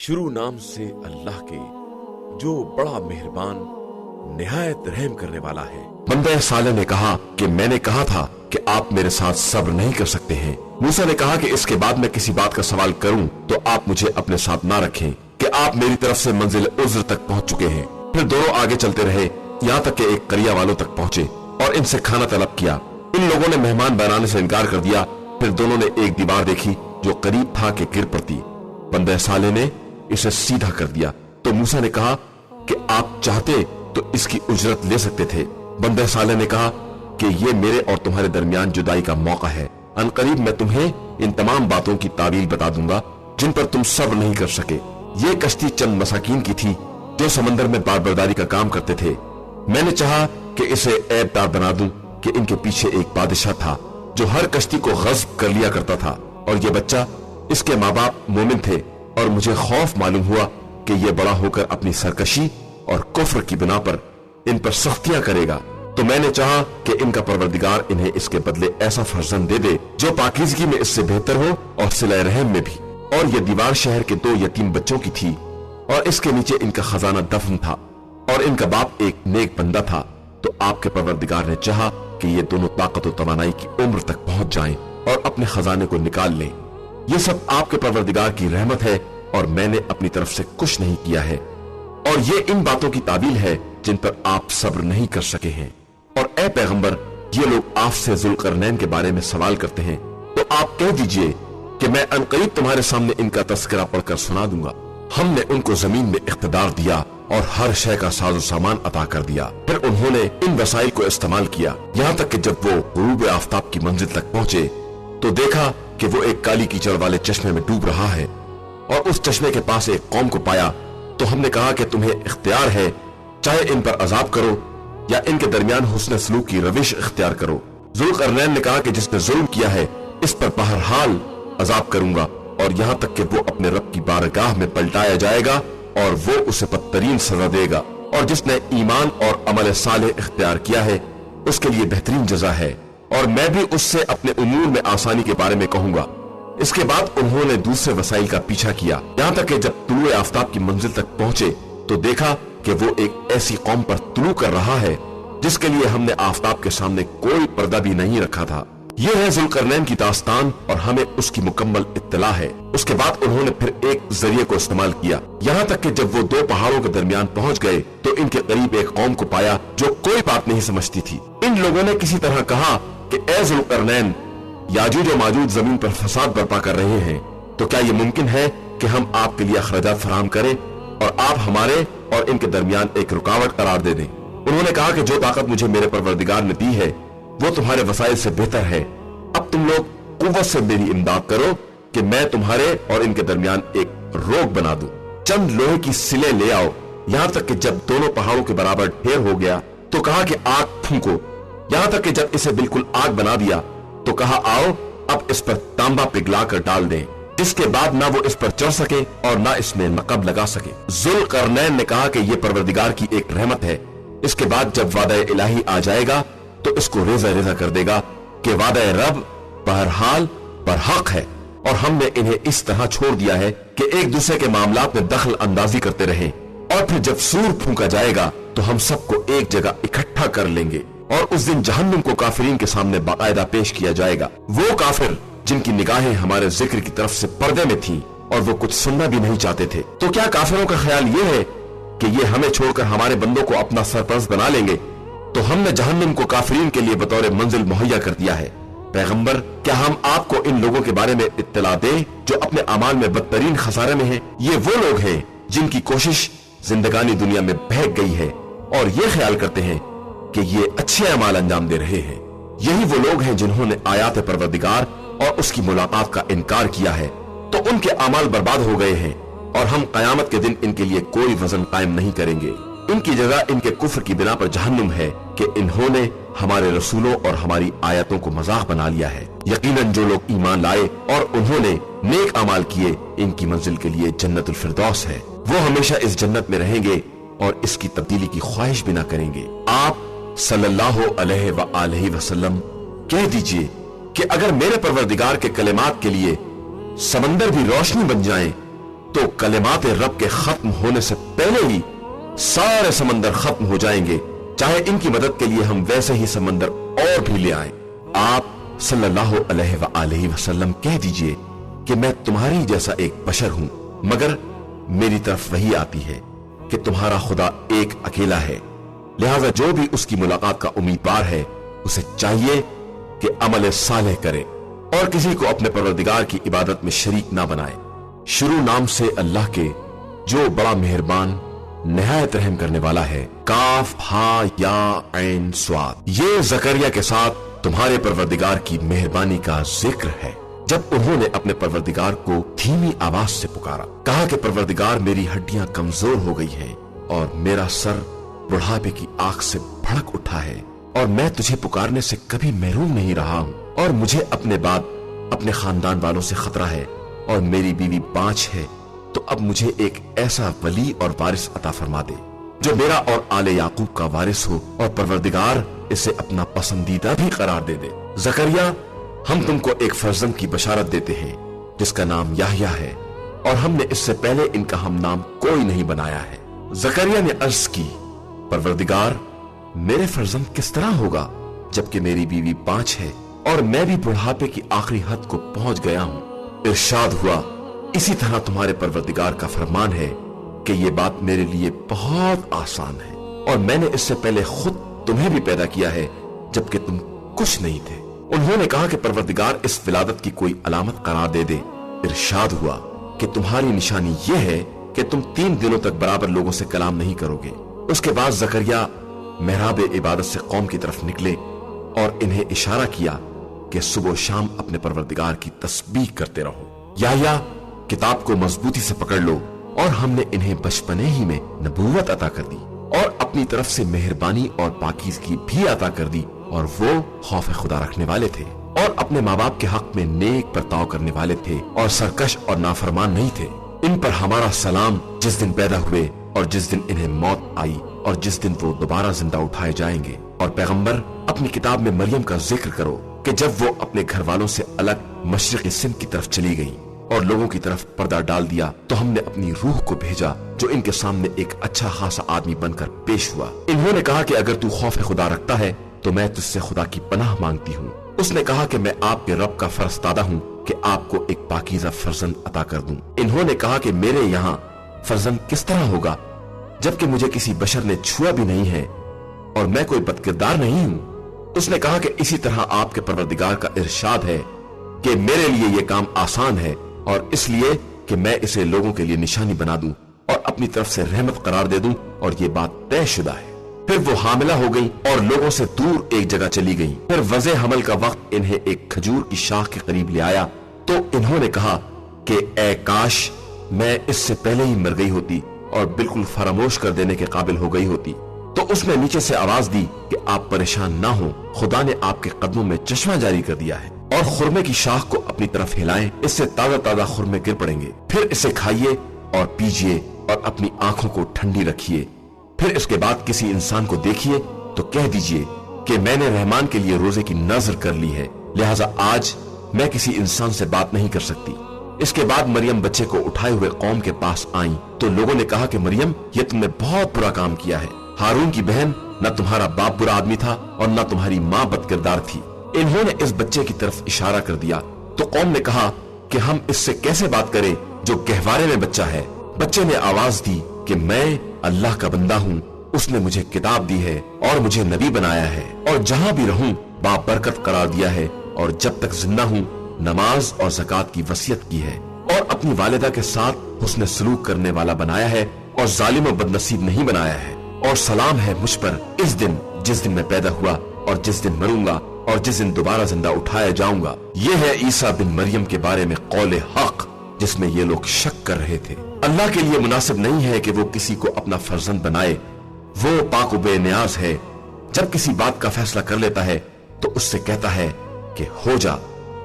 शुरू नाम से अल्लाह के जो बड़ा मेहरबान निहायत रहम करने वाला है। बंदे साले ने कहा कि मैंने कहा था कि आप मेरे साथ सब्र नहीं कर सकते हैं। मूसा ने कहा कि इसके बाद मैं किसी बात का सवाल करूं तो आप मुझे अपने साथ ना रखें कि आप मेरी तरफ से मंजिल उज़्र तक पहुंच चुके हैं। फिर दोनों आगे चलते रहे, यहाँ तक कि एक करिया वालों तक पहुंचे और इनसे खाना तलब किया। इन लोगों ने मेहमान बनाने से इनकार कर दिया। फिर दोनों ने एक दीवार देखी जो करीब था कि गिर पड़ती। बंदे साले ने इसे सीधा कर दिया तो मूसा ने कहा कि आप चाहते तो इसकी उजरत ले सकते थे। बंदे साले ने कहा कि ये मेरे और तुम्हारे दरमियान जुदाई का मौका है। अनकरीब मैं तुम्हें इन तमाम बातों की तावील बता दूंगा जिन पर तुम सब्र नहीं कर सके। ये कश्ती चंद मसाकीन की थी जो समंदर में बारबरदारी का काम करते थे। मैंने चाहा कि इसे ऐबदार बना दूं कि इनके पीछे एक बादशाह था जो हर कश्ती को गस्ब कर लिया करता था और ये बच्चा इसके माँ बाप मोमिन थे और मुझे खौफ मालूम हुआ कि ये बड़ा होकर अपनी सरकशी और कुफ्र की बिना पर इन पर सख्तियां करेगा। तो मैंने चाहा कि इनका परवरदिगार इन्हें इसके बदले ऐसा फर्जंद दे दे जो पाकीज़गी में इससे बेहतर हो और सिले रहम में भी। और ये दीवार शहर के 2 यतीम बच्चों की थी और इसके नीचे इनका खजाना दफन था और इनका बाप एक नेक बंदा था। तो आपके परवरदिगार ने चाहा कि ये दोनों ताकत और तवानाई की उम्र तक पहुंच जाएं और अपने खजाने को निकाल लें। ये सब आपके परवरदिगार की रहमत है और मैंने अपनी तरफ से कुछ नहीं किया है। और ये इन बातों की ताबील है जिन पर आप सब्र नहीं कर सके हैं। और ए पैगंबर, ये लोग आपसे जुल्करनैन के बारे में सवाल करते हैं तो आप कह दीजिए कि मैं अनकरीब तुम्हारे सामने इनका तस्करा पढ़कर सुना दूंगा। हमने उनको जमीन में इख्तिदार दिया और हर शय का साजो सामान अता कर दिया। फिर उन्होंने इन वसाइल को इस्तेमाल किया यहाँ तक कि जब वो गुरूब आफ्ताब की मंजिल तक पहुंचे तो देखा कि वो एक काली कीचड़ वाले चश्मे में डूब रहा है और उस चश्मे के पास एक कौम को पाया। तो हमने कहा कि तुम्हें इख्तियार है, चाहे इन पर अजाब करो या इनके दरमियान हुस्न सलूक की रविश इख्तियार करो। जुल्करनैन ने कहा कि जिसने जुल्म किया है इस पर बहरहाल अजाब करूंगा और यहाँ तक कि वो अपने रब की बारगाह में पलटाया जाएगा और वो उसे बदतरीन सजा देगा। और जिसने ईमान और अमल सालेह इख्तियार किया है उसके लिए बेहतरीन जजा है और मैं भी उससे अपने उमूर में आसानी के बारे में कहूंगा। इसके बाद उन्होंने दूसरे वसाइल का पीछा किया यहाँ तक कि जब तुलुए आफ्ताब की मंजिल तक पहुंचे तो देखा कि वो एक ऐसी कौम पर तुलू कर रहा है जिसके लिए हमने आफ्ताब के सामने कोई पर्दा भी नहीं रखा था। ये है जुल्करनैन की दास्तान और हमें उसकी मुकम्मल इत्तला है। उसके बाद उन्होंने फिर एक जरिए को इस्तेमाल किया यहाँ तक कि जब वो 2 पहाड़ों के दरमियान पहुंच गए तो इनके करीब एक कौम को पाया जो कोई बात नहीं समझती थी। इन लोगों ने किसी तरह कहा कि ए जुल्करनैन, याजूज और माजूज जमीन पर फसाद बर्पा कर रहे हैं तो क्या ये मुमकिन है कि हम आपके लिए अखराजात फराहम करें और आप हमारे और इनके दरमियान एक रुकावट करार दे दें। उन्होंने कहा कि जो ताकत मुझे मेरे परवरदिगार ने दी है वो तुम्हारे वसाइल से बेहतर है। अब तुम लोग कुव्वत से मेरी इमदाद करो कि मैं तुम्हारे और इनके दरमियान एक रोक बना दूं। चंद लोहे की सिले ले आओ। यहाँ तक कि जब दोनों पहाड़ों के बराबर ढेर हो गया तो कहा कि आग फूंको। यहाँ तक कि जब इसे बिल्कुल आग बना दिया तो कहा आओ अब इस पर तांबा पिघला कर डाल दें, जिसके बाद ना वो इस पर चढ़ सके और ना इसमें नकब लगा सके। जुल्करनैन ने कहा कि ये परवरदिगार की एक रहमत है। इसके बाद जब वादा इलाही आ जाएगा तो इसको रेजा रेजा कर देगा कि वादा रब बहरहाल बरहक है और हमने इन्हें इस तरह छोड़ दिया है कि एक दूसरे के मामलात में दखल अंदाजी करते रहे। और फिर जब सूर फूंका जाएगा तो हम सबको एक जगह इकट्ठा कर लेंगे और उस दिन जहन्नुम को काफिरीन के सामने बाकायदा पेश किया जाएगा। वो काफिर जिनकी निगाहें हमारे जिक्र की तरफ से पर्दे में थीं और वो कुछ सुनना भी नहीं चाहते थे। तो क्या काफिरों का ख्याल ये है कि ये हमें छोड़कर हमारे बंदों को अपना सरपरस्त बना लेंगे? तो हमने जहन्नुम को काफिरीन के लिए बतौर मंजिल मुहैया कर दिया है। पैगंबर, क्या हम आपको इन लोगों के बारे में इत्तला दें जो अपने अमाल में बदतरीन खसारे में हैं? ये वो लोग हैं जिनकी कोशिश जिंदगानी दुनिया में बहक गई है और ये ख्याल करते हैं कि ये अच्छे अमाल अंजाम दे रहे हैं। यही वो लोग हैं जिन्होंने आयात परवरदिगार और उसकी मुलाकात का इनकार किया है तो उनके अमाल बर्बाद हो गए हैं और हम कयामत के दिन इनके लिए कोई वजन कायम नहीं करेंगे। इनकी जगह इनके कुफ्र की बिना पर जहन्नुम है कि इन्होंने हमारे रसूलों और हमारी आयतों को मजाक बना लिया है। यकीनन जो लोग ईमान लाए और उन्होंने नेक अमाल किए इनकी मंजिल के लिए जन्नतुल फिरदौस है। वो हमेशा इस जन्नत में रहेंगे और इसकी तब्दीली की ख्वाहिश भी ना करेंगे। आप सल्लल्लाहु अलैहि वसल्लम कह दीजिए कि अगर मेरे परवरदिगार के कलिमात के लिए समंदर भी रोशनी बन जाएं तो कलिमात रब के खत्म होने से पहले ही सारे समंदर खत्म हो जाएंगे, चाहे इनकी मदद के लिए हम वैसे ही समंदर और भी ले आए। आप सल्लल्लाहु अलैहि वसल्लम कह दीजिए कि मैं तुम्हारी जैसा एक बशर हूं, मगर मेरी तरफ वही आती है कि तुम्हारा खुदा एक अकेला है, लिहाजा जो भी उसकी मुलाकात का उम्मीदवार है उसे चाहिए कि अमल सालेह करे और किसी को अपने परवरदिगार की इबादत में शरीक ना बनाए। शुरू नाम से अल्लाह के जो बड़ा मेहरबान निहायत रहम करने वाला है। काफ हा या ऐन स्वाद। ये जकरिया के साथ तुम्हारे परवरदिगार की मेहरबानी का जिक्र है। जब उन्होंने अपने परवरदिगार को धीमी आवाज से पुकारा, कहा कि परवरदिगार मेरी हड्डियां कमजोर हो गई हैं और मेरा सर बुढ़ापे की आग से भड़क उठा है और मैं तुझे पुकारने से कभी महरूम नहीं रहा हूँ और मुझे अपने बाद अपने खानदान वालों से खतरा है और मेरी बीवी बांझ है, तो अब मुझे एक ऐसा वली और वारिस अता फरमा दे जो मेरा और आले याकूब का वारिस हो और परवरदिगार इसे अपना पसंदीदा भी करार दे दे। जकरिया, हम तुमको एक फर्जंद की बशारत देते हैं जिसका नाम याह्या है और हमने इससे पहले इनका हम नाम कोई नहीं बनाया है। जकरिया ने अर्ज की, परवरदिगार मेरे फर्जंद किस तरह होगा जबकि मेरी बीवी बांझ है और मैं भी बुढ़ापे की आखिरी हद को पहुंच गया हूँ। इरशाद हुआ, इसी तरह तुम्हारे परवरदिगार का फरमान है कि ये बात मेरे लिए बहुत आसान है और मैंने इससे पहले खुद तुम्हें भी पैदा किया है जबकि तुम कुछ नहीं थे। उन्होंने कहा कि परवरदिगार इस विलादत की कोई अलामत करार दे दे। इरशाद हुआ कि तुम्हारी निशानी ये है कि तुम 3 दिनों तक बराबर लोगों से कलाम नहीं करोगे। उसके बाद जकरिया मेहराब इबादत से कौम की तरफ निकले और इन्हें इशारा किया कि सुबह शाम अपने परवरदिगार की तस्बीह करते रहो। याह्या, किताब को मजबूती से पकड़ लो और हमने इन्हें बचपने ही में नबूवत अता कर दी और अपनी तरफ से मेहरबानी और पाकीज़गी भी अता कर दी और वो खौफ खुदा रखने वाले थे और अपने माँ बाप के हक में नेक बर्ताव करने वाले थे और सरकश और नाफरमान नहीं थे। इन पर हमारा सलाम जिस दिन पैदा हुए और जिस दिन इन्हें मौत आई और जिस दिन वो दोबारा जिंदा उठाए जाएंगे। और पैगंबर, अपनी किताब में मरियम का जिक्र करो कि जब वो अपने घर वालों से अलग मशरिकी सिंध की तरफ चली गई और लोगों की तरफ पर्दा डाल दिया तो हमने अपनी रूह को भेजा जो इनके सामने एक अच्छा खासा आदमी बनकर पेश हुआ। इन्होंने कहा कि अगर तू खौफ खुदा रखता है तो मैं तुझसे खुदा की पनाह मांगती हूँ। उसने कहा कि मैं आपके रब का फरस्तादा हूँ कि आपको एक पाकीज़ा फर्जंद अता कर दूं। इन्होंने कहा कि मेरे यहाँ फर्जंद किस तरह होगा जबकि मुझे किसी बशर ने छुआ भी नहीं है और मैं कोई बदकिरदार नहीं हूँ। उसने कहा कि इसी तरह आपके परवरदिगार का इरशाद है कि मेरे लिए ये काम आसान है और इसलिए कि मैं इसे लोगों के लिए निशानी बना दूं और अपनी तरफ से रहमत करार दे दूं और ये बात तय शुदा है। फिर वो हामिला हो गई और लोगों से दूर एक जगह चली गई। फिर वज़े हमल का वक्त इन्हें एक खजूर की शाख के करीब ले आया तो इन्होंने कहा कि ए काश मैं इससे पहले ही मर गई होती और बिल्कुल फरामोश कर देने के काबिल हो गई होती। तो उसने नीचे से आवाज दी कि आप परेशान ना हो, खुदा ने आपके कदमों में चश्मा जारी कर दिया है और खुरमे की शाख को अपनी तरफ हिलाएं, इससे ताजा ताजा खुरमे गिर पड़ेंगे। फिर इसे खाइए और पीजिए और अपनी आंखों को ठंडी रखिए। फिर इसके बाद किसी इंसान को देखिए तो कह दीजिए कि मैंने रहमान के लिए रोजे की नजर कर ली है, लिहाजा आज मैं किसी इंसान से बात नहीं कर सकती। इसके बाद मरियम बच्चे को उठाए हुए कौम के पास आई तो लोगों ने कहा कि मरियम, ये तुमने बहुत बुरा काम किया है। हारून की बहन, न तुम्हारा बाप बुरा आदमी था और न तुम्हारी माँ बदकिरदार थी। इन्होंने इस बच्चे की तरफ इशारा कर दिया तो कौम ने कहा कि हम इससे कैसे बात करें जो गहवारे में बच्चा है। बच्चे ने आवाज दी कि मैं अल्लाह का बंदा हूँ, उसने मुझे किताब दी है और मुझे नबी बनाया है और जहाँ भी रहूं बाबरकत करार दिया है और जब तक जिंदा हूँ नमाज और ज़कात की वसीयत की है और अपनी वालिदा के साथ हुस्न सलूक करने वाला बनाया है और जालिम और बदनसीब नहीं बनाया है। और सलाम है मुझ पर इस दिन जिस दिन मैं पैदा हुआ और जिस दिन मरूंगा और जिस दिन दोबारा जिंदा उठाया जाऊंगा। ये है ईसा बिन मरियम के बारे में कौले हक जिसमें ये लोग शक कर रहे थे। अल्लाह के लिए मुनासिब नहीं है कि वो किसी को अपना फर्जंद बनाए। वो पाक बेनियाज है, जब किसी बात का फैसला कर लेता है तो उससे कहता है कि हो जा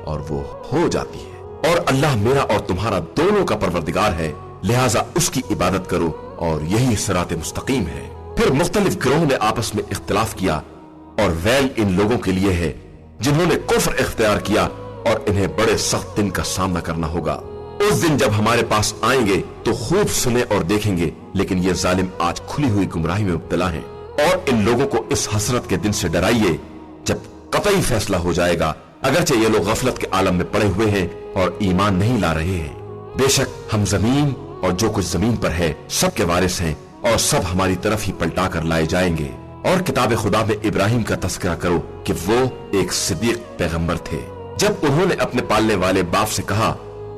और वो हो जाती है। और अल्लाह मेरा और तुम्हारा दोनों का परवरदिगार है, लिहाजा उसकी इबादत करो और यही सिराते मुस्तकीम है। फिर मुख्तलिफ गिरोहों ने आपस में इख्तिलाफ किया और वैल इन लोगों के लिए है जिन्होंने कुफ्र इख्तियार किया और इन्हें बड़े सख्त दिन का सामना करना होगा। उस दिन जब हमारे पास आएंगे तो खूब सुने और देखेंगे, लेकिन ये जालिम आज खुली हुई गुमराही में मुब्तला हैं। और इन लोगों को इस हसरत के दिन से डराइए जब कतई फैसला हो जाएगा, अगरचे ये लोग गफलत के आलम में पड़े हुए हैं और ईमान नहीं ला रहे हैं। बेशक हम जमीन और जो कुछ जमीन पर है सब के वारिस हैं और सब हमारी तरफ ही पलटा कर लाए जाएंगे। और किताब खुदा में इब्राहिम का तस्करा करो कि वो एक सिद्दीक पैगंबर थे। जब उन्होंने अपने पालने वाले बाप से कहा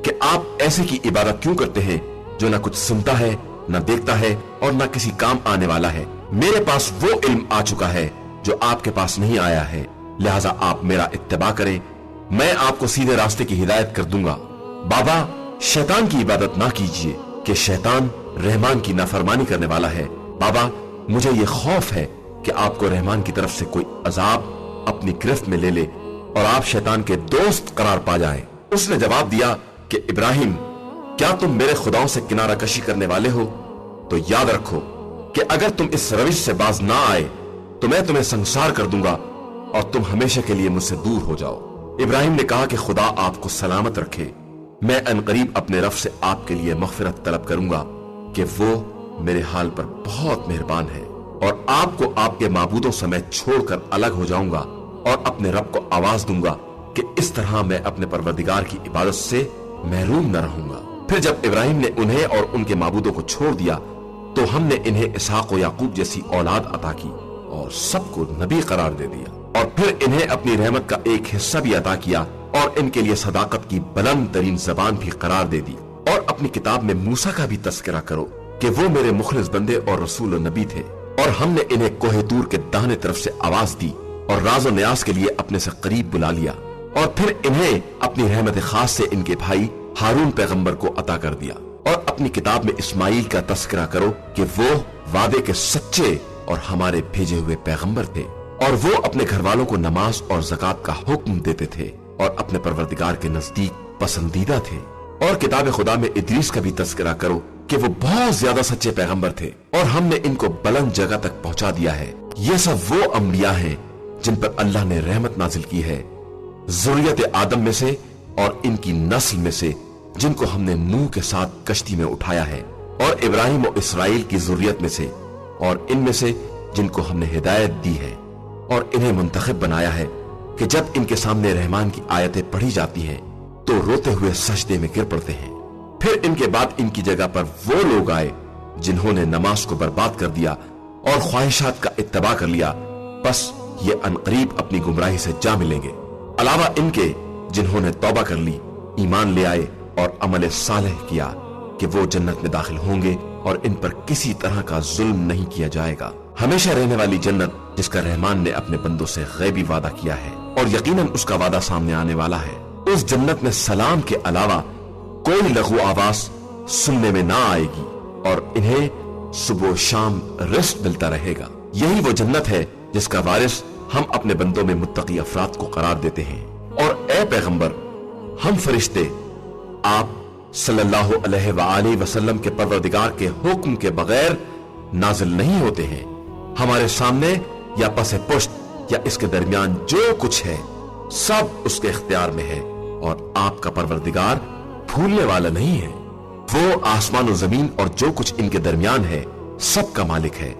कि आप ऐसे की इबादत क्यों करते हैं जो न कुछ सुनता है, न देखता है और न किसी काम आने वाला है। मेरे पास वो इल्म आ चुका है जो आपके पास नहीं आया है, लिहाजा आप मेरा इत्तिबा करें, मैं आपको सीधे रास्ते की हिदायत कर दूंगा। बाबा, शैतान की इबादत ना कीजिए कि शैतान रहमान की नाफरमानी करने वाला है। बाबा, मुझे ये खौफ है कि आपको रहमान की तरफ से कोई अजाब अपनी गिरफ्त में ले ले और आप शैतान के दोस्त करार पा जाएं। उसने जवाब दिया कि इब्राहिम, क्या तुम मेरे खुदाओं से किनारा कशी करने वाले हो? तो याद रखो कि अगर तुम इस रविश से बाज ना आए तो मैं तुम्हें संसार कर दूंगा और तुम हमेशा के लिए मुझसे दूर हो जाओ। इब्राहिम ने कहा कि खुदा आपको सलामत रखे, मैं अनकरीब अपने रब से आपके लिए मग़फ़िरत तलब करूंगा कि वो मेरे हाल पर बहुत मेहरबान है, और आपको आपके माबूदों से मैं छोड़कर अलग हो जाऊंगा और अपने रब को आवाज दूंगा कि इस तरह मैं अपने परवरदिगार की इबादत से महरूम न रहूंगा। फिर जब इब्राहिम ने उन्हें और उनके माबूदों को छोड़ दिया तो हमने इन्हें इसहाक और याकूब जैसी औलाद अता की और सबको नबी करार दे दिया, और फिर इन्हें अपनी रहमत का एक हिस्सा भी अता किया और इनके लिए सदाकत की बुलंद तरीन जबान भी करार दे दी। और अपनी किताब में मूसा का भी तस्करा करो कि वो मेरे मुखलिस बंदे और रसूल और नबी थे, और हमने इन्हें कोहे तूर के दाहिने तरफ से आवाज दी और राज़ो न्यास के लिए अपने से करीब बुला लिया, और फिर इन्हें अपनी रहमत खास से इनके भाई हारून पैगंबर को अता कर दिया। और अपनी किताब में इस्माइल का तस्करा करो कि वो वादे के सच्चे और हमारे भेजे हुए पैगंबर थे, और वो अपने घर वालों को नमाज और ज़कात का हुक्म देते थे और अपने परवरदिगार के नजदीक पसंदीदा थे। और किताब खुदा में इदरीस का भी तस्करा करो कि वो बहुत ज्यादा सच्चे पैगंबर थे और हमने इनको बुलंद जगह तक पहुंचा दिया है। ये सब वो अंबिया हैं जिन पर अल्लाह ने रहमत नाजिल की है, ज़ुर्रियत आदम में से और इनकी नस्ल में से जिनको हमने नूह के साथ कश्ती में उठाया है, और इब्राहिम और इसराइल की ज़ुर्रियत में से और इनमें से जिनको हमने हिदायत दी है, और इन्हें मुंतखब बनाया है कि जब इनके सामने रहमान की आयतें पढ़ी जाती हैं तो रोते हुए सजदे में गिर पड़ते हैं। फिर इनके बाद इनकी जगह पर वो लोग आए जिन्होंने नमाज को बर्बाद कर दिया और ख्वाहिशात का इत्तबा कर लिया, बस ये अनकरीब अपनी गुमराही से जा मिलेंगे। अलावा इनके जिन्होंने तौबा कर ली, ईमान ले आए और अमल सालेह किया कि वो जन्नत में दाखिल होंगे और इन पर किसी तरह का जुल्म नहीं किया जाएगा। हमेशा रहने वाली जन्नत जिसका रहमान ने अपने बंदों से गैबी वादा किया है और यकीनन उसका वादा सामने आने वाला है। उस जन्नत में सलाम के अलावा कोई लघु आवाज सुनने में ना आएगी और इन्हें सुबह शाम रिज़्क़ मिलता रहेगा। यही वो जन्नत है जिसका वारिस हम अपने बंदों में मुत्तकी अफराद को करार देते हैं। और ए पैगंबर, हम फरिश्ते आप सल्लल्लाहु अलैहि वसल्लम के परवरदिगार के हुक्म के बगैर नाजिल नहीं होते हैं। हमारे सामने या पसे पुश्त या इसके दरमियान जो कुछ है सब उसके इख्तियार में है, और आपका परवरदिगार भूलने वाला नहीं है। वो आसमान और जमीन और जो कुछ इनके दरमियान है सब का मालिक है,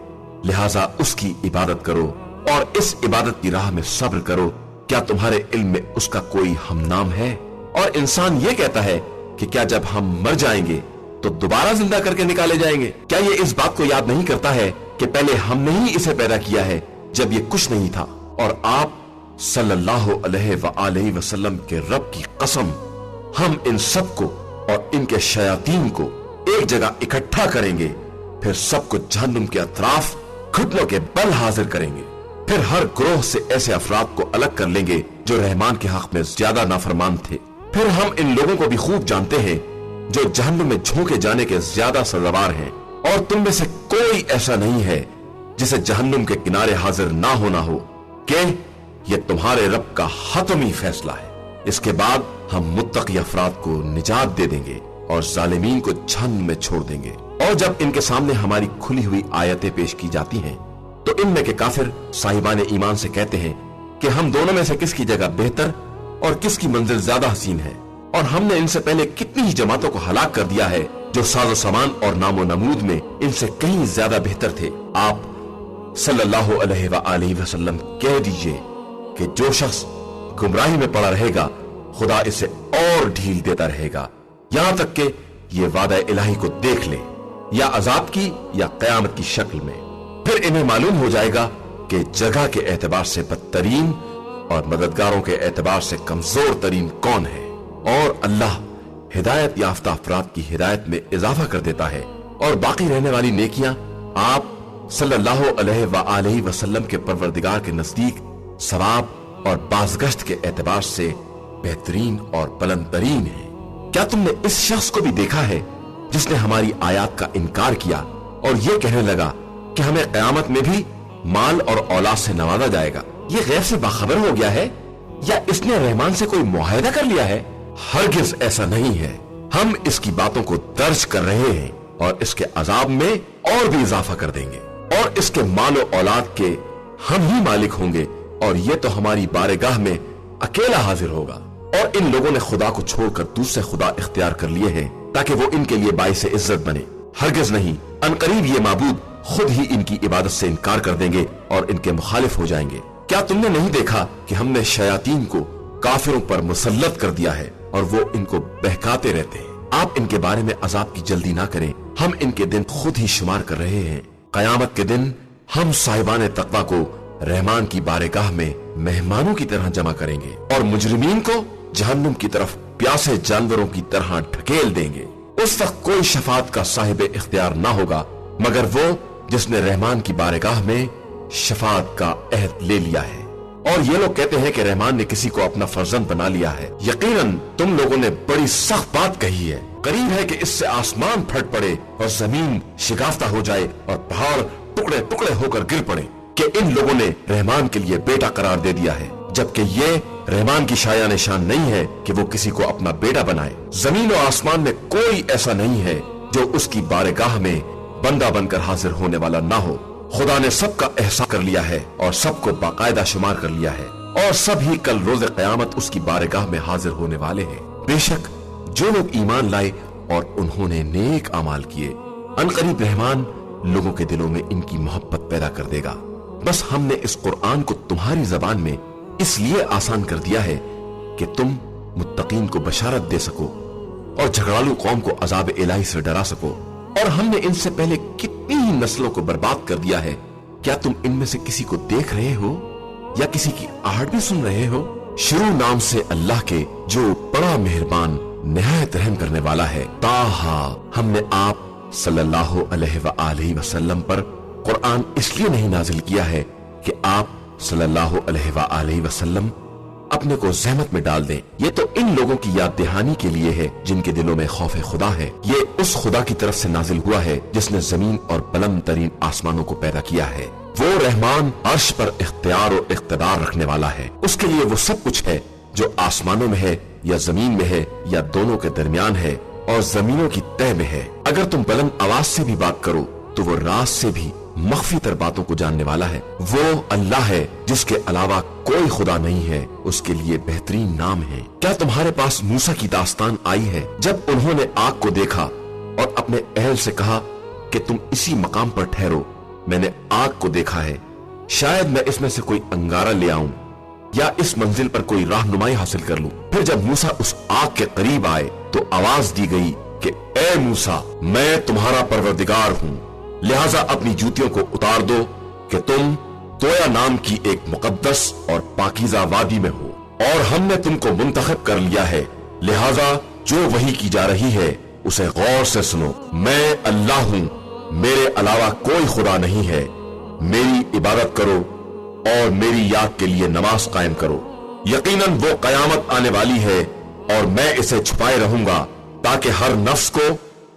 लिहाजा उसकी इबादत करो और इस इबादत की राह में सब्र करो। क्या तुम्हारे इल्म में उसका कोई हमनाम है? और इंसान ये कहता है कि क्या जब हम मर जाएंगे तो दोबारा जिंदा करके निकाले जाएंगे? क्या ये इस बात को याद नहीं करता है कि पहले हमने ही इसे पैदा किया है जब ये कुछ नहीं था? और आप सल्लल्लाहु अलैहि वसल्लम के रब की कसम, हम इन सबको और इनके शयातीन को एक जगह इकट्ठा करेंगे, फिर सबको जहन्नुम के अतराफ घुटनों के बल हाजिर करेंगे। फिर हर ग्रोह से ऐसे अफराद को अलग कर लेंगे जो रहमान के हक में ज्यादा नाफरमान थे। फिर हम इन लोगों को भी खूब जानते हैं जो जहन्नुम में झोंके जाने के ज्यादा सजावार हैं, और तुम में से कोई ऐसा नहीं है जिसे जहन्नुम के किनारे हाजिर ना होना हो कि ये तुम्हारे रब का हतमी फैसला है। इसके बाद हम मुत्तकी अफराद को निजात दे देंगे और जालिमीन को जहन्नुम में छोड़ देंगे। और जब इनके सामने हमारी खुली हुई आयतें पेश की जाती हैं तो इनमें के काफिर साहिबान ईमान से कहते हैं कि हम दोनों में से किसकी जगह बेहतर और किसकी मंजिल ज्यादा हसीन है। اور ہم نے ان سے پہلے کتنی ہی جماعتوں کو ہلاک کر دیا ہے جو ساز و سامان اور نام و نمود میں ان سے کہیں زیادہ بہتر تھے۔ آپ صلی اللہ علیہ وآلہ وسلم کہہ دیجئے کہ جو شخص گمراہی میں پڑا رہے گا خدا اسے اور ڈھیل دیتا رہے گا یہاں تک کہ یہ وعدہ الہی کو دیکھ لے، یا عذاب کی یا قیامت کی شکل میں۔ پھر انہیں معلوم ہو جائے گا کہ جگہ کے اعتبار سے بدترین اور مددگاروں کے اعتبار سے کمزور ترین کون ہے، اور اللہ ہدایت یافتہ افراد کی ہدایت میں اضافہ کر دیتا ہے، اور باقی رہنے والی نیکیاں آپ صلی اللہ علیہ وآلہ وسلم کے پروردگار کے نزدیک ثواب اور بازگشت کے اعتبار سے بہترین اور بلند ترین ہیں۔ کیا تم نے اس شخص کو بھی دیکھا ہے جس نے ہماری آیات کا انکار کیا اور یہ کہنے لگا کہ ہمیں قیامت میں بھی مال اور اولاد سے نوازا جائے گا؟ یہ غیب سے باخبر ہو گیا ہے یا اس نے رحمان سے کوئی معاہدہ کر لیا ہے؟ ہرگز ایسا نہیں ہے، ہم اس کی باتوں کو درج کر رہے ہیں اور اس کے عذاب میں اور بھی اضافہ کر دیں گے، اور اس کے مال و اولاد کے ہم ہی مالک ہوں گے، اور یہ تو ہماری بارگاہ میں اکیلا حاضر ہوگا۔ اور ان لوگوں نے خدا کو چھوڑ کر دوسرے خدا اختیار کر لیے ہیں تاکہ وہ ان کے لیے باعث عزت بنے۔ ہرگز نہیں، عنقریب یہ معبود خود ہی ان کی عبادت سے انکار کر دیں گے اور ان کے مخالف ہو جائیں گے۔ کیا تم نے نہیں دیکھا کہ ہم نے شیاطین کو کافروں پر مسلط کر دیا ہے اور وہ ان کو بہکاتے رہتے ہیں؟ آپ ان کے بارے میں عذاب کی جلدی نہ کریں، ہم ان کے دن خود ہی شمار کر رہے ہیں۔ قیامت کے دن ہم صاحبان تقوی کو رحمان کی بارگاہ میں مہمانوں کی طرح جمع کریں گے اور مجرمین کو جہنم کی طرف پیاسے جانوروں کی طرح ڈھکیل دیں گے۔ اس وقت کوئی شفاعت کا صاحب اختیار نہ ہوگا مگر وہ جس نے رحمان کی بارگاہ میں شفاعت کا عہد لے لیا ہے۔ اور یہ لوگ کہتے ہیں کہ رحمان نے کسی کو اپنا فرزند بنا لیا ہے۔ یقیناً تم لوگوں نے بڑی سخت بات کہی ہے، قریب ہے کہ اس سے آسمان پھٹ پڑے اور زمین شگافتہ ہو جائے اور پہاڑ ٹکڑے ٹکڑے ہو کر گر پڑے کہ ان لوگوں نے رحمان کے لیے بیٹا قرار دے دیا ہے، جبکہ یہ رحمان کی شایع نشان نہیں ہے کہ وہ کسی کو اپنا بیٹا بنائے۔ زمین و آسمان میں کوئی ایسا نہیں ہے جو اس کی بارگاہ میں بندہ بن کر حاضر ہونے والا نہ ہو۔ خدا نے سب کا احسان کر لیا ہے اور سب کو باقاعدہ شمار کر لیا ہے، اور سب ہی کل روز قیامت اس کی بارگاہ میں حاضر ہونے والے ہیں۔ بے شک جو لوگ ایمان لائے اور انہوں نے نیک اعمال کیے، عنقریب رحمان لوگوں کے دلوں میں ان کی محبت پیدا کر دے گا۔ بس ہم نے اس قرآن کو تمہاری زبان میں اس لیے آسان کر دیا ہے کہ تم متقین کو بشارت دے سکو اور جھگڑالو قوم کو عذاب الہی سے ڈرا سکو۔ اور ہم نے ان سے پہلے کتنی ہی نسلوں کو برباد کر دیا ہے، کیا تم ان میں سے کسی کو دیکھ رہے ہو یا کسی کی آہٹ بھی سن رہے ہو؟ شروع نام سے اللہ کے جو بڑا مہربان نہایت رحم کرنے والا ہے۔ تاہا، ہم نے آپ صلی اللہ علیہ وآلہ وسلم پر قرآن اس لیے نہیں نازل کیا ہے کہ آپ صلی اللہ علیہ وآلہ وسلم اپنے کو زحمت میں ڈال دیں، یہ تو ان لوگوں کی یاد دہانی کے لیے ہے جن کے دلوں میں خوف خدا ہے۔ یہ اس خدا کی طرف سے نازل ہوا ہے جس نے زمین اور بلند ترین آسمانوں کو پیدا کیا ہے۔ وہ رحمان عرش پر اختیار و اقتدار رکھنے والا ہے، اس کے لیے وہ سب کچھ ہے جو آسمانوں میں ہے یا زمین میں ہے یا دونوں کے درمیان ہے اور زمینوں کی تہ میں ہے۔ اگر تم بلند آواز سے بھی بات کرو تو وہ راز سے بھی مخفی تر باتوں کو جاننے والا ہے۔ وہ اللہ ہے جس کے علاوہ کوئی خدا نہیں ہے، اس کے لیے بہترین نام ہے۔ کیا تمہارے پاس موسیٰ کی داستان آئی ہے جب انہوں نے آگ کو دیکھا اور اپنے اہل سے کہا کہ تم اسی مقام پر ٹھہرو، میں نے آگ کو دیکھا ہے، شاید میں اس میں سے کوئی انگارہ لے آؤں یا اس منزل پر کوئی رہنمائی حاصل کر لوں۔ پھر جب موسیٰ اس آگ کے قریب آئے تو آواز دی گئی کہ اے موسیٰ، میں تمہارا پروردگار ہوں، لہٰذا اپنی جوتیوں کو اتار دو کہ تم تویا نام کی ایک مقدس اور پاکیزہ وادی میں ہو، اور ہم نے تم کو منتخب کر لیا ہے، لہٰذا جو وحی کی جا رہی ہے اسے غور سے سنو۔ میں اللہ ہوں، میرے علاوہ کوئی خدا نہیں ہے، میری عبادت کرو اور میری یاد کے لیے نماز قائم کرو۔ یقیناً وہ قیامت آنے والی ہے اور میں اسے چھپائے رہوں گا تاکہ ہر نفس کو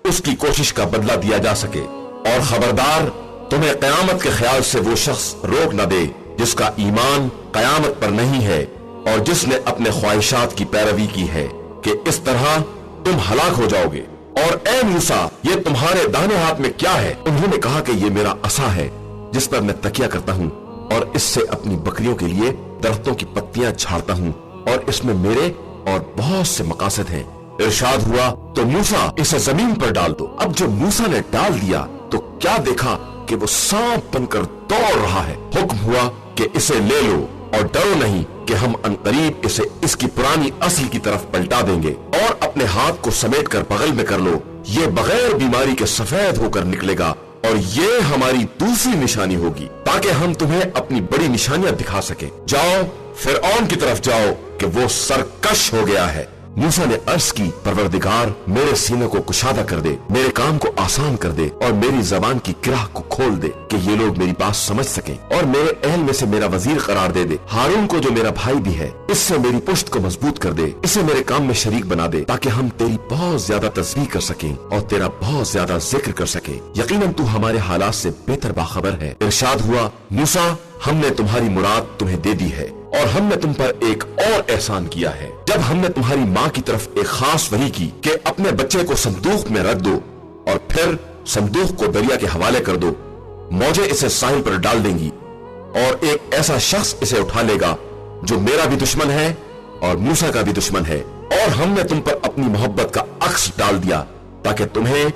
اس کی کوشش کا بدلہ دیا جا سکے۔ اور خبردار، تمہیں قیامت کے خیال سے وہ شخص روک نہ دے جس کا ایمان قیامت پر نہیں ہے اور جس نے اپنے خواہشات کی پیروی کی ہے، کہ اس طرح تم ہلاک ہو جاؤ گے۔ اور اے موسیٰ، یہ تمہارے داہنے ہاتھ میں کیا ہے؟ انہوں نے کہا کہ یہ میرا عصا ہے جس پر میں تکیہ کرتا ہوں، اور اس سے اپنی بکریوں کے لیے درختوں کی پتیاں جھاڑتا ہوں، اور اس میں میرے और बहुत से मकासद हैं। इरशाद हुआ तो मूसा इसे जमीन पर डाल दो। अब जब मूसा ने डाल दिया तो क्या देखा कि वो सांप बनकर दौड़ रहा है। हुक्म हुआ कि इसे ले लो और डरो नहीं कि हम अनकरीब इसे इसकी पुरानी असल की तरफ पलटा देंगे, और अपने हाथ को समेट कर बगल में कर लो। ये बगैर बीमारी के सफेद होकर निकलेगा और ये हमारी दूसरी निशानी होगी ताकि हम तुम्हें अपनी बड़ी निशानियां दिखा सके। जाओ फिरऔन की तरफ जाओ कि वो सरकश हो गया है। मूसा ने अर्ज की, परवरदिगार मेरे सीने को कुशादा कर दे, मेरे काम को आसान कर दे और मेरी जबान की किराह को खोल दे कि ये लोग मेरी बात समझ सकें, और मेरे अहल में से मेरा वजीर करार दे दे। हारून को जो मेरा भाई भी है, इससे मेरी पुश्त को मजबूत कर दे, इसे मेरे काम में शरीक बना दे ताकि हम तेरी बहुत ज्यादा तस्बीह कर सकें और तेरा बहुत ज्यादा जिक्र कर सकें। यकीनन तू हमारे हालात से बेहतर बाखबर है। इरशाद हुआ, मूसा हमने तुम्हारी मुराद तुम्हें दे दी है और हमने तुम पर एक और एहसान किया है। जब हमने तुम्हारी माँ की तरफ एक खास वही की कि अपने बच्चे को संदूक में रख दो और फिर संदूक को दरिया के हवाले कर दो, मौजें इसे साहिल पर डाल देंगी और एक ऐसा शख्स इसे उठा लेगा जो मेरा भी दुश्मन है और मूसा का भी दुश्मन है, और हमने तुम पर अपनी मोहब्बत का अक्स डाल दिया ताकि तुम्हें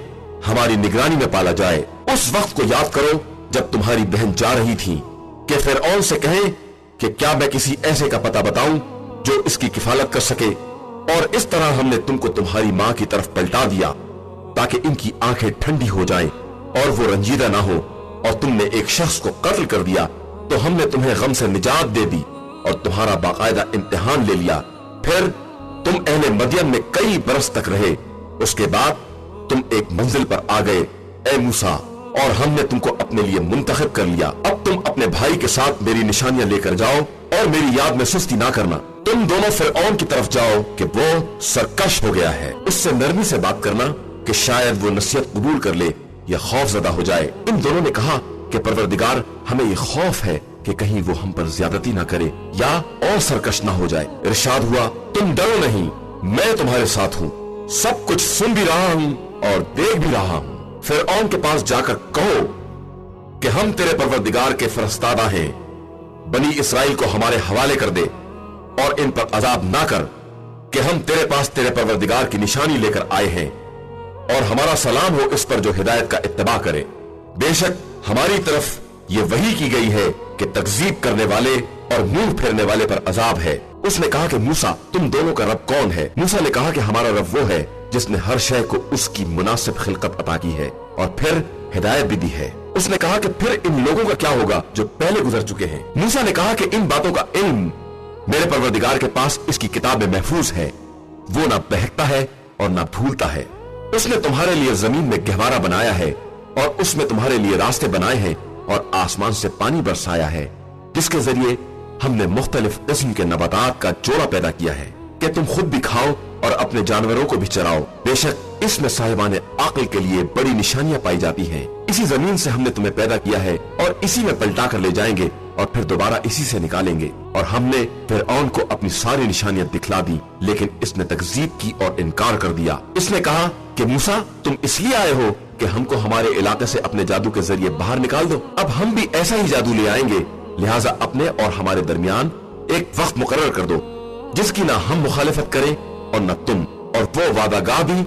हमारी निगरानी में पाला जाए। उस वक्त को याद करो जब तुम्हारी बहन जा रही थी कि फिरऔन से कहें कि क्या मैं किसी ऐसे का पता बताऊं जो इसकी किफालत कर सके, और इस तरह हमने तुमको तुम्हारी माँ की तरफ पलटा दिया ताकि इनकी आंखें ठंडी हो जाएं और वो रंजीदा ना हो, और तुमने एक शख्स को कत्ल कर दिया तो हमने तुम्हें गम से निजात दे दी और तुम्हारा बाकायदा इम्तिहान ले लिया। फिर तुम अहले मदियन में कई बरस तक रहे, उसके बाद तुम एक मंजिल पर आ गए ए मूसा, और हमने तुमको अपने लिए मुंतखब कर लिया। अब तुम अपने भाई के साथ मेरी निशानियां लेकर जाओ और मेरी याद में सुस्ती ना करना। तुम दोनों फिरऔन की तरफ जाओ कि वो सरकश हो गया है। उससे नरमी से बात करना कि शायद वो नसीहत कबूल कर ले या खौफजदा हो जाए। इन दोनों ने कहा कि परवरदिगार हमें ये खौफ है कि कहीं वो हम पर ज्यादती ना करे या और सरकश ना हो जाए। इरशाद हुआ, तुम डरो नहीं, मैं तुम्हारे साथ हूँ, सब कुछ सुन भी रहा हूँ और देख भी रहा हूँ। फिरऔन के पास जाकर कहो कि हम तेरे परवरदिगार के फरस्तादा हैं, बनी इसराइल को हमारे हवाले कर दे और इन पर अजाब ना कर कि हम तेरे पास तेरे परवरदिगार की निशानी लेकर आए हैं, और हमारा सलाम हो इस पर जो हिदायत का इत्तबा करे। बेशक हमारी तरफ ये वही की गई है कि तकजीब करने वाले और मुंह फेरने वाले पर अजाब है। उसने कहा कि मूसा तुम दोनों का रब कौन है? मूसा ने कहा कि हमारा रब वो है जिसने हर शय को उसकी मुनासिब खिलकत अता की है और फिर हिदायत भी दी है। उसने कहा कि फिर इन लोगों का क्या होगा जो पहले गुजर चुके हैं? मूसा ने कहा कि इन बातों का इल्म मेरे परवरदिगार के पास इसकी किताब में महफूज है, वो ना बहकता है और ना भूलता है। उसने तुम्हारे लिए जमीन में गहवारा बनाया है और उसमें तुम्हारे लिए रास्ते बनाए हैं और आसमान से पानी बरसाया है, जिसके जरिए हमने मुख्तलिफ किस्म के नबातात का जोड़ा पैदा किया है कि तुम खुद भी खाओ और अपने जानवरों को भी चराओ। बेशक इसमें साहिबाने अक्ल के लिए बड़ी निशानियां पाई जाती हैं। इसी जमीन से हमने तुम्हें पैदा किया है और इसी में पलटा कर ले जाएंगे और फिर दोबारा इसी से निकालेंगे। और हमने फिरऔन को अपनी सारी निशानियां दिखला दी, लेकिन इसने तकजीब की और इनकार कर दिया। इसने कहा कि मूसा तुम इसलिए आए हो कि हमको हमारे इलाके से अपने जादू के जरिए बाहर निकाल दो। अब हम भी ऐसा ही जादू ले आएंगे, लिहाजा अपने और हमारे दरमियान एक वक्त मुकर्रर कर दो जिसकी ना हम मुखालिफत करें और न तुम, और वो वादागाह भी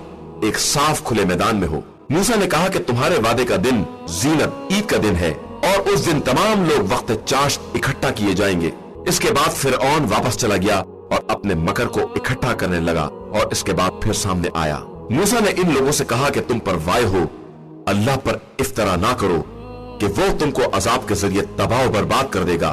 एक साफ खुले मैदान में हो। मूसा ने कहा कि तुम्हारे वादे का दिन जीनत ईद का दिन है और उस दिन तमाम लोग वक्त चाश्त इकट्ठा किए जाएंगे। इसके बाद फिरऔन वापस चला गया और अपने मकर को इकट्ठा करने लगा और इसके बाद फिर सामने आया। मूसा ने इन लोगों से कहा कि तुम पर वाय हो, अल्लाह पर इफ्तरा ना करो कि वो तुमको अजाब के जरिए तबाह और बर्बाद कर देगा,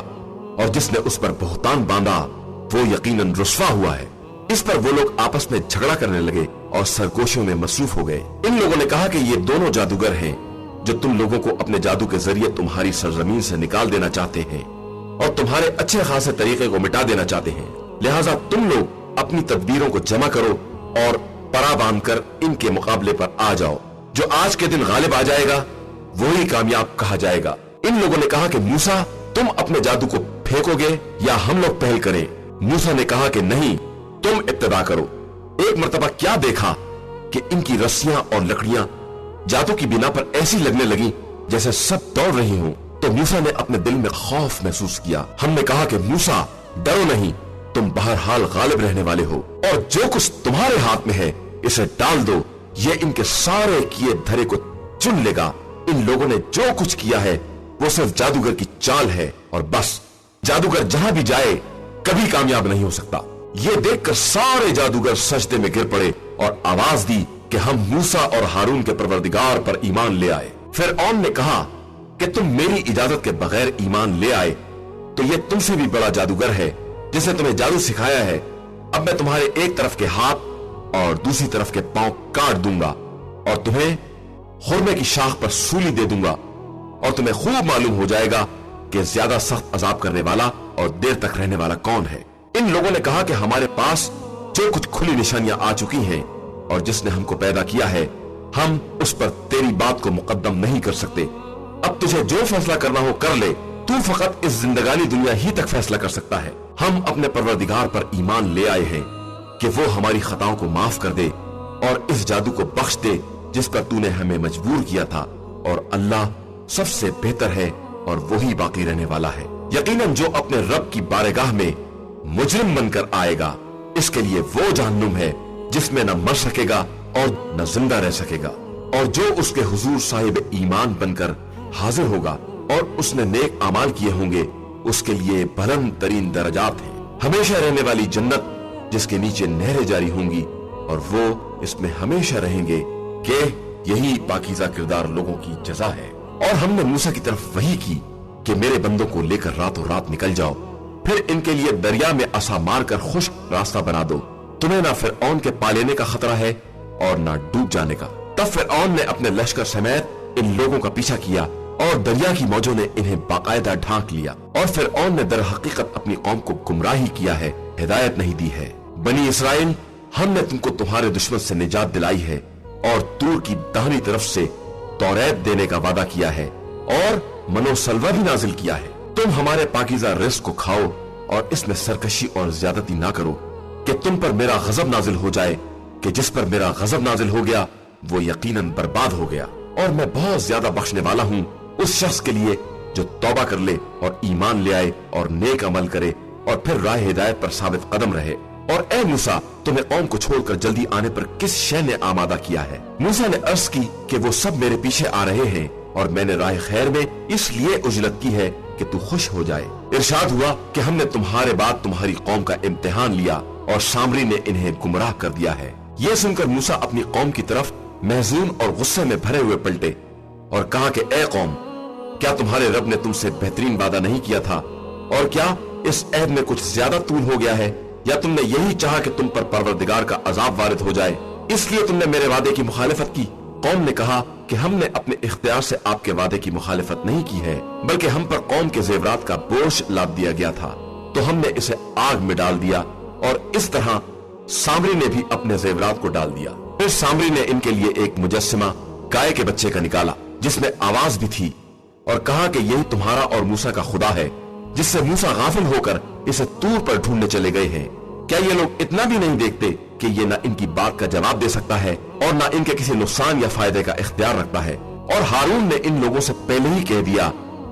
और जिसने उस पर बहुतान बांधा वो यकीनन रुस्वा हुआ है। इस पर वो लोग आपस में झगड़ा करने लगे और सरगोशियों में मसरूफ हो गए। इन लोगों ने कहा कि ये दोनों जादूगर हैं जो तुम लोगों को अपने जादू के जरिए तुम्हारी सरजमीन से निकाल देना चाहते हैं और तुम्हारे अच्छे खासे तरीके को मिटा देना चाहते हैं। लिहाजा तुम लोग अपनी तदबीरों को जमा करो और परा बांध कर इनके मुकाबले पर आ जाओ। जो आज के दिन गालिब आ जाएगा वही कामयाब कहा जाएगा। इन लोगों ने कहा कि मूसा तुम अपने जादू को फेंकोगे या हम लोग पहल करें? मूसा ने कहा कि नहीं, तुम इब्तिदा करो। एक मर्तबा क्या देखा कि इनकी रस्सियां और लकड़ियां जादू की बिना पर ऐसी लगने लगी जैसे सब दौड़ रही हों। तो मूसा ने अपने दिल में खौफ महसूस किया। हमने कहा कि मूसा डरो नहीं, तुम बहरहाल गालिब रहने वाले हो, और जो कुछ तुम्हारे हाथ में है इसे डाल दो, ये इनके सारे किए धरे को चुन लेगा। इन लोगों ने जो कुछ किया है वो सिर्फ जादूगर की चाल है, और बस जादूगर जहां भी जाए कभी कामयाब नहीं हो सकता। ये देखकर सारे जादूगर सजदे में गिर पड़े और आवाज दी कि हम मूसा और हारून के परवरदिगार पर ईमान ले आए। फिरऔन ने कहा कि तुम मेरी इजाजत के बगैर ईमान ले आए तो ये तुमसे भी बड़ा जादूगर है जिसने तुम्हें जादू सिखाया है। अब मैं तुम्हारे एक तरफ के हाथ और दूसरी तरफ के पांव काट दूंगा और तुम्हें खुरमे की शाख पर सूली दे दूंगा, और तुम्हें खूब मालूम हो जाएगा कि ज्यादा सख्त अजाब करने वाला और देर तक रहने वाला कौन है। इन लोगों ने कहा कि हमारे पास जो कुछ खुली निशानियां आ चुकी हैं और जिसने हमको पैदा किया है, हम उस पर तेरी बात को मुकद्दम नहीं कर सकते। अब तुझे जो फैसला करना हो कर ले, तू फकत इस जिंदगानी दुनिया ही तक फैसला कर सकता है। हम अपने परवरदिगार पर ईमान ले आए हैं कि वो हमारी खताओं को माफ कर दे और इस जादू को बख्श दे जिस पर तूने हमें मजबूर किया था, और अल्लाह सबसे बेहतर है और वही बाकी रहने वाला है। यकीनन जो अपने रब की बारगाह में मुजरिम बनकर आएगा, इसके लिए वो जहन्नुम है जिसमें न मर सकेगा और न जिंदा रह सकेगा। और जो उसके हुजूर साहिब ईमान बनकर हाजिर होगा और उसने नेक अमाल किए होंगे, उसके लिए बुलंद तरीन दर्जात हैं, हमेशा रहने वाली जन्नत जिसके नीचे नहरें जारी होंगी, और वो इसमें हमेशा रहेंगे कि यही पाकीज़ा किरदार लोगों की जजा है। और हमने मूसा की तरफ वही की कि मेरे बंदों को लेकर रातों रात निकल जाओ, फिर इनके लिए दरिया में असा मारकर खुश्क रास्ता बना दो। तुम्हें ना फिरऔन के पा लेने का खतरा है और ना डूब जाने का। तब फिरऔन ने अपने लश्कर समेत इन लोगों का पीछा किया और दरिया की मौजों ने इन्हें बाकायदा ढांक लिया। और फिरऔन ने दर हकीकत अपनी कौम को गुमराही किया है, हिदायत नहीं दी है। बनी इसराइल, हमने तुमको तुम्हारे दुश्मन से निजात दिलाई है और तूर की दाहिनी तरफ से तौरेत देने का वादा किया है और मनोसलवा भी नाजिल किया है। तुम हमारे पाकीज़ा रिज़्क़ को खाओ और इसमें सरकशी और ज्यादती ना करो कि तुम पर मेरा गजब नाजिल हो जाए, कि जिस पर मेरा गजब नाजिल हो गया वो यकीनन बर्बाद हो गया। और मैं बहुत ज्यादा बख्शने वाला हूँ उस शख्स के लिए जो तौबा कर ले और ईमान ले आए और नेक अमल करे और फिर राह हिदायत पर साबित कदम रहे। और ए मूसा, तुम्हें कौम को छोड़कर जल्दी आने पर किस शय ने आमादा किया है? मूसा ने अर्ज की कि वो सब मेरे पीछे आ रहे हैं और मैंने राह खैर में इसलिए उजलत की है कि तू खुश हो जाए। इरशाद हुआ कि हमने तुम्हारे बाद तुम्हारी कौम का इम्तिहान लिया और सामरी ने इन्हें गुमराह कर दिया है। ये सुनकर मूसा अपनी कौम की तरफ महजून और गुस्से में भरे हुए पलटे और कहा कि ए कौम, क्या तुम्हारे रब ने तुमसे बेहतरीन वादा नहीं किया था? और क्या इस ऐब में कुछ ज्यादा तूल हो गया है, या तुमने यही चाहा कि तुम पर परवरदिगार का अजाब वारिद हो जाए, इसलिए तुमने मेरे वादे की मुखालिफत की? कौम ने कहा कि हमने अपने इख्तियार से आपके वादे की मुखालिफत नहीं की है, बल्कि हम पर कौम के जेवरात का बोझ लाद दिया गया था, तो हमने इसे आग में डाल दिया। और इस तरह सामरी ने भी अपने जेवरात को डाल दिया। फिर सामरी ने इनके लिए एक मुजस्सिमा गाय के बच्चे का निकाला जिसमें आवाज भी थी और कहा कि यही तुम्हारा और मूसा का खुदा है, जिससे मूसा गाफिल होकर इसे तूर पर ढूंढने चले गए हैं। क्या ये लोग इतना भी नहीं देखते कि ये न इनकी बात का जवाब दे सकता है और न इनके किसी नुकसान या फायदे का इख्तियार रखता है? और हारून ने इन लोगों से पहले ही कह दिया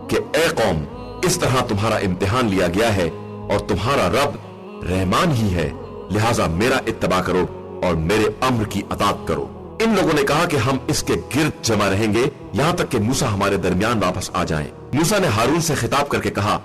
कि ए कौम, इस तरह तुम्हारा इम्तिहान लिया गया है और तुम्हारा रब रहमान ही है, लिहाजा मेरा इत्तबा करो और मेरे अम्र की अताअत करो। इन लोगों ने कहा कि हम इसके गिर्द जमा रहेंगे यहाँ तक कि मूसा हमारे दरमियान वापस आ जाएं। मूसा ने हारून से खिताब करके कहा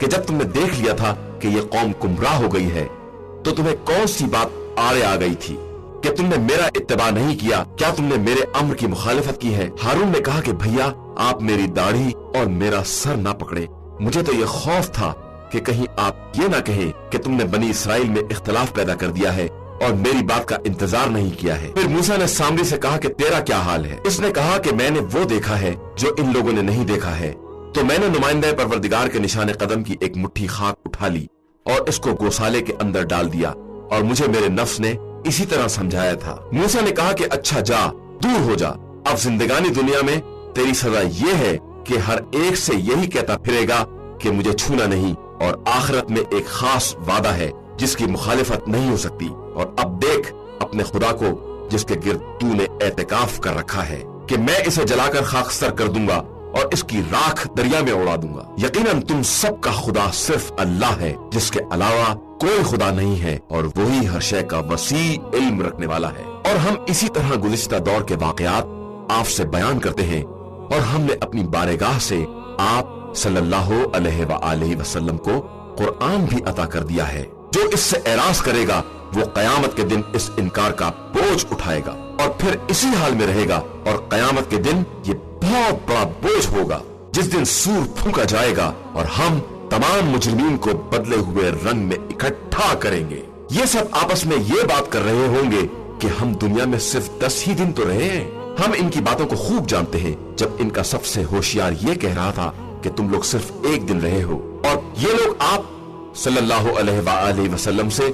कि जब तुमने देख लिया था कि ये कौम गुमराह हो गई है, तो तुम्हें कौन सी बात आड़े आ गई थी कि तुमने मेरा इत्तबा नहीं किया? क्या तुमने मेरे अम्र की मुखालिफत की है? हारून ने कहा कि भैया, आप मेरी दाढ़ी और मेरा सर ना पकड़े। मुझे तो ये खौफ था कि कहीं आप ये ना कहें कि तुमने बनी इसराइल में इख्तिलाफ पैदा कर दिया है और मेरी बात का इंतजार नहीं किया है। फिर मूसा ने सामरी से कहा कि तेरा क्या हाल है? इसने कहा कि मैंने वो देखा है जो इन लोगों ने नहीं देखा है। तो मैंने नुमाइंदा परवरदिगार के निशाने कदम की एक मुट्ठी खाक उठा ली और इसको गोसाले के अंदर डाल दिया, और मुझे मेरे नफ्स ने इसी तरह समझाया था। मूसा ने कहा कि अच्छा जा, दूर हो जा। अब जिंदगानी दुनिया में तेरी सजा ये है कि हर एक से यही कहता फिरेगा कि मुझे छूना नहीं, और आखिरत में एक खास वादा है जिसकी मुखालिफत नहीं हो सकती। और अब देख अपने खुदा को जिसके गिर्द तूने एतकाफ कर रखा है कि मैं इसे जलाकर खाकस्तर कर दूंगा اور اس کی راکھ دریا میں اڑا دوں گا۔ یقیناً تم سب کا خدا صرف اللہ ہے، جس کے علاوہ کوئی خدا نہیں ہے، اور وہی ہر شے کا وسیع علم رکھنے والا ہے۔ اور ہم اسی طرح گزشتہ دور کے واقعات آپ سے بیان کرتے ہیں، اور ہم نے اپنی بارگاہ سے آپ صلی اللہ علیہ وآلہ وسلم کو قرآن بھی عطا کر دیا ہے۔ جو اس سے اعراض کرے گا وہ قیامت کے دن اس انکار کا بوجھ اٹھائے گا اور پھر اسی حال میں رہے گا، اور قیامت کے دن یہ بہت بڑا بوجھ ہوگا جس دن سور پھونکا جائے گا اور ہم تمام مجرمین کو بدلے ہوئے رنگ میں اکٹھا کریں گے۔ یہ سب آپس میں یہ بات کر رہے ہوں گے کہ ہم دنیا میں صرف 10 ہی دن تو رہے ہیں۔ ہم ان کی باتوں کو خوب جانتے ہیں، جب ان کا سب سے ہوشیار یہ کہہ رہا تھا کہ تم لوگ صرف 1 دن رہے ہو، اور یہ لوگ آپ صلی اللہ علیہ وآلہ وسلم سے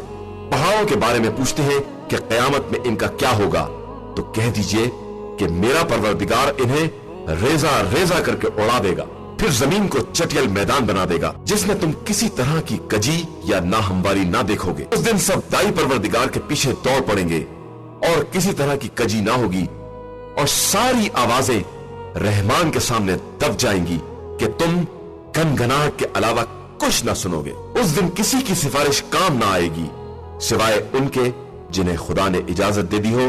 پہاڑوں کے بارے میں پوچھتے ہیں کہ قیامت میں ان کا کیا ہوگا، تو کہہ دیجئے کہ میرا پروردگار انہیں ریزہ ریزہ کر کے اڑا دے گا، پھر زمین کو چٹیل میدان بنا دے گا جس میں تم کسی طرح کی کجی یا ناہمواری نہ دیکھو گے۔ اس دن سب دائی پروردگار کے پیچھے دوڑ پڑیں گے اور کسی طرح کی کجی نہ ہوگی، اور ساری آوازیں رحمان کے سامنے دب جائیں گی کہ تم گنگناہٹ کے علاوہ کچھ نہ سنو گے۔ اس دن کسی کی سفارش کام نہ آئے گی سوائے ان کے جنہیں خدا نے اجازت دے دی ہو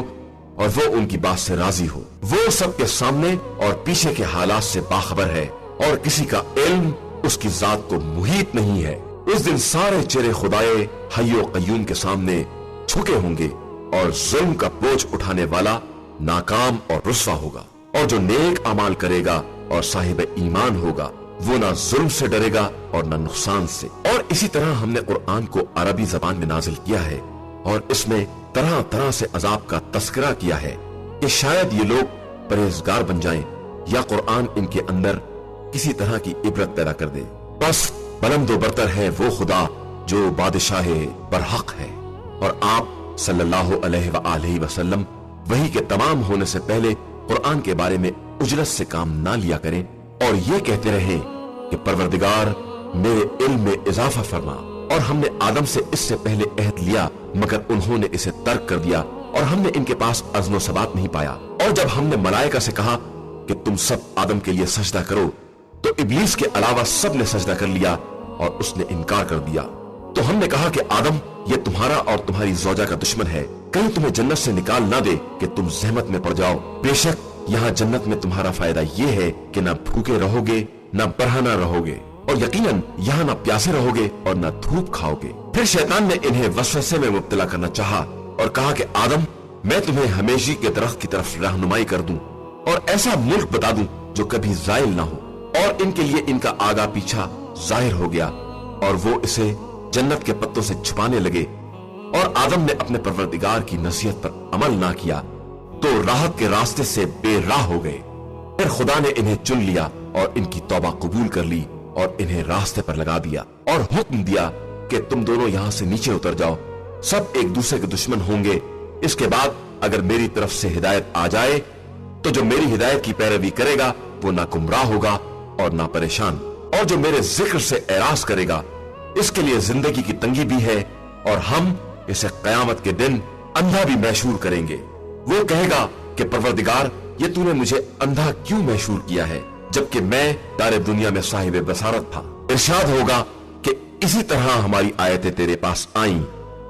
اور وہ ان کی بات سے راضی ہو۔ وہ سب کے سامنے اور پیچھے کے حالات سے باخبر ہے، اور کسی کا علم اس کی ذات کو محیط نہیں ہے۔ اس دن سارے چہرے خدائے حی و قیوم کے سامنے جھکے ہوں گے، اور ظلم کا بوجھ اٹھانے والا ناکام اور رسوا ہوگا، اور جو نیک اعمال کرے گا اور صاحب ایمان ہوگا وہ نہ ظلم سے ڈرے گا اور نہ نقصان سے۔ اور اسی طرح ہم نے قرآن کو عربی زبان میں نازل کیا ہے، اور اس میں طرح طرح سے عذاب کا تذکرہ کیا ہے کہ شاید یہ لوگ پرہیزگار بن جائیں یا قرآن ان کے اندر کسی طرح کی عبرت پیدا کر دے۔ بس بلند و برتر ہے وہ خدا جو بادشاہ برحق ہے، اور آپ صلی اللہ علیہ وآلہ وسلم وحی کے تمام ہونے سے پہلے قرآن کے بارے میں اجلت سے کام نہ لیا کریں، اور یہ کہتے رہیں کہ پروردگار میرے علم میں اضافہ فرما۔ اور ہم نے آدم سے اس سے پہلے عہد لیا مگر انہوں نے اسے ترک کر دیا، اور ہم نے ان کے پاس عزم و ثبات نہیں پایا۔ اور جب ہم نے ملائکہ سے کہا کہ تم سب آدم کے لیے سجدہ کرو تو ابلیس کے علاوہ سب نے سجدہ کر لیا اور اس نے انکار کر دیا۔ تو ہم نے کہا کہ آدم یہ تمہارا اور تمہاری زوجہ کا دشمن ہے، کہیں تمہیں جنت سے نکال نہ دے کہ تم زحمت میں پڑ جاؤ۔ بے شک یہاں جنت میں تمہارا فائدہ یہ ہے کہ نہ بھوکے رہو گے نہ برہنہ رہو گے، اور یقیناً یہاں نہ پیاسے رہو گے اور نہ دھوپ کھاؤ گے۔ پھر شیطان نے انہیں وسوسے میں مبتلا کرنا چاہا اور کہا کہ آدم میں تمہیں ہمیشہ کے درخت کی طرف رہنمائی کر دوں اور ایسا ملک بتا دوں جو کبھی زائل نہ ہو، اور ان کے لیے ان کا آگا پیچھا ظاہر ہو گیا، اور وہ اسے جنت کے پتوں سے چھپانے لگے، اور آدم نے اپنے پروردگار کی نصیحت پر عمل نہ کیا تو راحت کے راستے سے بے راہ ہو گئے۔ پھر خدا نے انہیں چن لیا اور ان کی توبہ قبول کر لی اور انہیں راستے پر لگا دیا، اور حکم دیا کہ تم دونوں یہاں سے نیچے اتر جاؤ، سب ایک دوسرے کے دشمن ہوں گے۔ اس کے بعد اگر میری طرف سے ہدایت آ جائے تو جو میری ہدایت کی پیروی کرے گا وہ نہ گمراہ ہوگا اور نہ پریشان، اور جو میرے ذکر سے اعراض کرے گا اس کے لیے زندگی کی تنگی بھی ہے، اور ہم اسے قیامت کے دن اندھا بھی محشور کریں گے۔ وہ کہے گا کہ پروردگار یہ تو نے مجھے اندھا کیوں محشور کیا ہے جبکہ میں دار دنیا میں صاحب بصارت تھا۔ ارشاد ہوگا کہ اسی طرح ہماری آیتیں تیرے پاس آئیں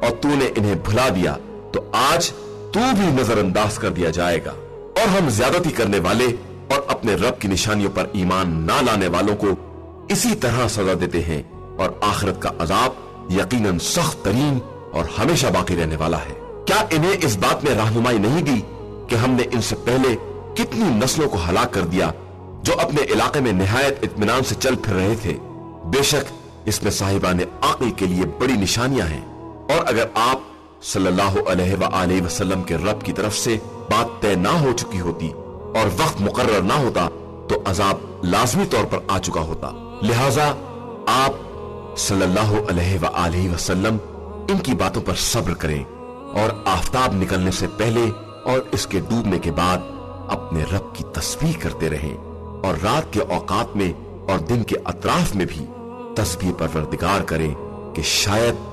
اور تو نے انہیں بھلا دیا، تو آج تو بھی نظر انداز کر دیا جائے گا۔ اور ہم زیادتی کرنے والے اور اپنے رب کی نشانیوں پر ایمان نہ لانے والوں کو اسی طرح سزا دیتے ہیں، اور آخرت کا عذاب یقیناً سخت ترین اور ہمیشہ باقی رہنے والا ہے۔ کیا انہیں اس بات میں رہنمائی نہیں دی کہ ہم نے ان سے پہلے کتنی نسلوں کو ہلاک کر دیا جو اپنے علاقے میں نہایت اطمینان سے چل پھر رہے تھے؟ بے شک اس میں صاحبان عقل کے لیے بڑی نشانیاں ہیں۔ اور اگر آپ صلی اللہ علیہ وآلہ وسلم کے رب کی طرف سے بات طے نہ ہو چکی ہوتی اور وقت مقرر نہ ہوتا تو عذاب لازمی طور پر آ چکا ہوتا، لہذا آپ صلی اللہ علیہ وآلہ وسلم ان کی باتوں پر صبر کریں، اور آفتاب نکلنے سے پہلے اور اس کے ڈوبنے کے بعد اپنے رب کی تسبیح کرتے رہیں، اور رات کے اوقات میں اور دن کے اطراف میں بھی تسبیح پروردگار کریں کہ شاید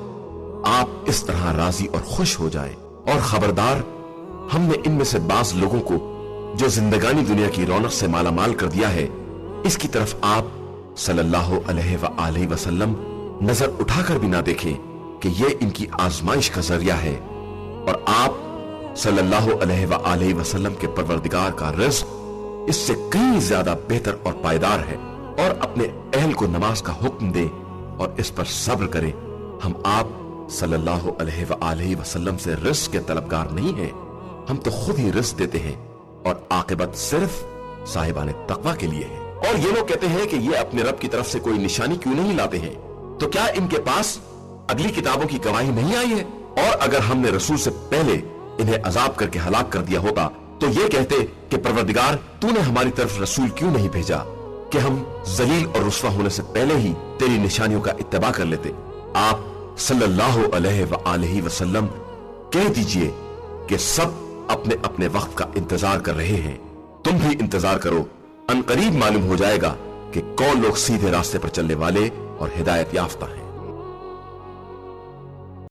آپ اس طرح راضی اور خوش ہو جائیں۔ اور خبردار، ہم نے ان میں سے بعض لوگوں کو جو زندگانی دنیا کی رونق سے مالا مال کر دیا ہے، इसकी तरफ आप सल्लल्लाहु अलैहि वसल्लम नजर उठाकर भी ना देखें कि ये इनकी आजमाइश का जरिया है, और आप सल्लल्लाहु अलैहि वसल्लम के परवरदिगार का रिज़्क़ इससे कहीं ज्यादा बेहतर और पायदार है। और अपने अहल को नमाज का हुक्म दें और इस पर सब्र करें। हम आप सल्लल्लाहु अलैहि वसल्लम से रिज़्क़ के तलबगार नहीं हैं, हम तो खुद ही रिज़्क़ देते हैं, और आकिबत सिर्फ साहिबाने तकवा के लिए है। और ये लोग कहते हैं कि ये अपने रब की तरफ से कोई निशानी क्यों नहीं लाते हैं, तो क्या इनके पास अगली किताबों की गवाही नहीं आई है? और अगर हमने रसूल से पहले इन्हें अजाब करके हलाक कर दिया होता तो ये कहते कि परवरदिगार तूने हमारी तरफ रसूल क्यों नहीं भेजा कि हम जलील और रुस्वा होने से पहले ही तेरी निशानियों का इत्तबा कर लेते। आप सल्लल्लाहु अलैहि वसल्लम कह दीजिए कि सब अपने अपने वक्त का इंतजार कर रहे हैं, तुम भी इंतजार करो। अनकरीब मालूम हो जाएगा कि कौन लोग सीधे रास्ते पर चलने वाले और हिदायत याफ्ता हैं।